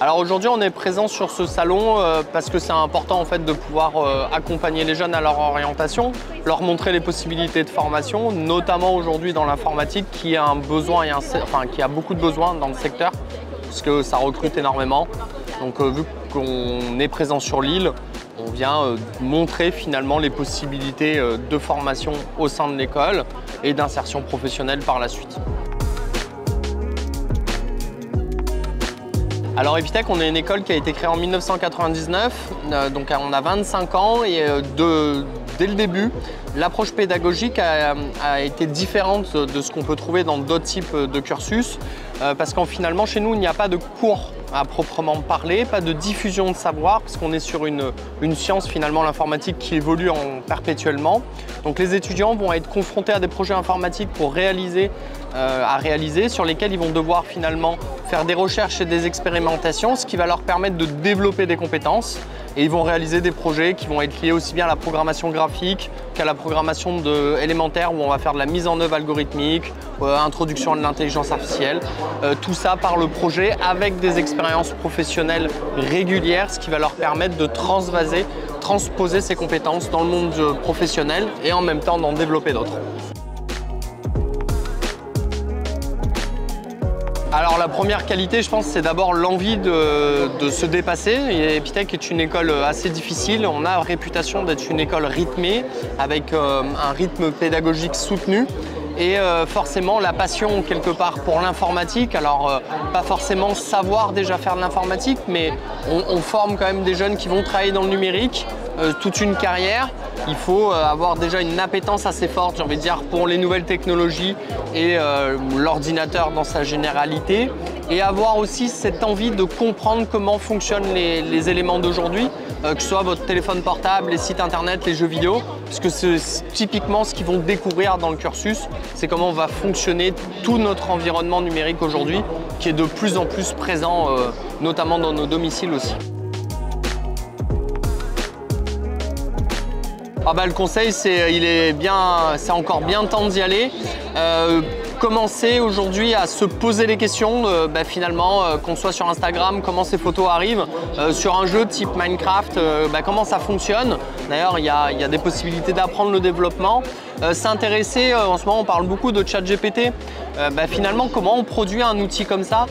Alors aujourd'hui, on est présent sur ce salon parce que c'est important en fait de pouvoir accompagner les jeunes à leur orientation, leur montrer les possibilités de formation, notamment aujourd'hui dans l'informatique qui a un besoin qui a beaucoup de besoins dans le secteur parce que ça recrute énormément. Donc vu qu'on est présent sur l'île, on vient montrer finalement les possibilités de formation au sein de l'école et d'insertion professionnelle par la suite. Alors Epitech, on est une école qui a été créée en 1999, donc on a 25 ans et dès le début, l'approche pédagogique a été différente de ce qu'on peut trouver dans d'autres types de cursus parce qu'en finalement chez nous, il n'y a pas de cours à proprement parler, pas de diffusion de savoir parce qu'on est sur une science finalement, l'informatique qui évolue perpétuellement. Donc les étudiants vont être confrontés à des projets informatiques pour réaliser sur lesquels ils vont devoir finalement faire des recherches et des expérimentations, ce qui va leur permettre de développer des compétences. Et ils vont réaliser des projets qui vont être liés aussi bien à la programmation graphique qu'à la programmation élémentaire où on va faire de la mise en œuvre algorithmique, introduction à l'intelligence artificielle. Tout ça par le projet avec des expériences professionnelles régulières, ce qui va leur permettre de transposer ces compétences dans le monde professionnel et en même temps d'en développer d'autres. Alors la première qualité, je pense, c'est d'abord l'envie de se dépasser. Et Epitech est une école assez difficile. On a la réputation d'être une école rythmée, avec un rythme pédagogique soutenu. Et forcément la passion quelque part pour l'informatique. Alors pas forcément savoir déjà faire de l'informatique, mais on forme quand même des jeunes qui vont travailler dans le numérique toute une carrière. Il faut avoir déjà une appétence assez forte, j'ai envie de dire, pour les nouvelles technologies et l'ordinateur dans sa généralité. Et avoir aussi cette envie de comprendre comment fonctionnent les éléments d'aujourd'hui, que ce soit votre téléphone portable, les sites internet, les jeux vidéo, puisque c'est typiquement ce qu'ils vont découvrir dans le cursus, c'est comment va fonctionner tout notre environnement numérique aujourd'hui, qui est de plus en plus présent, notamment dans nos domiciles aussi. Le conseil, c'est encore bien temps d'y aller. Commencer aujourd'hui à se poser les questions, finalement, qu'on soit sur Instagram, comment ces photos arrivent, sur un jeu type Minecraft, comment ça fonctionne. D'ailleurs, il y a des possibilités d'apprendre le développement. S'intéresser, en ce moment on parle beaucoup de ChatGPT, finalement comment on produit un outil comme ça,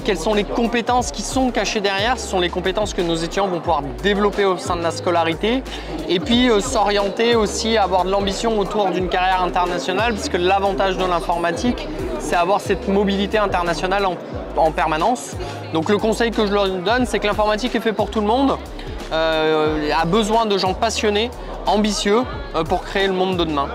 quelles sont les compétences qui sont cachées derrière, ce sont les compétences que nos étudiants vont pouvoir développer au sein de la scolarité et puis s'orienter aussi, avoir de l'ambition autour d'une carrière internationale parce que l'avantage de l'informatique c'est avoir cette mobilité internationale en permanence. Donc le conseil que je leur donne c'est que l'informatique est fait pour tout le monde, a besoin de gens passionnés, ambitieux pour créer le monde de demain.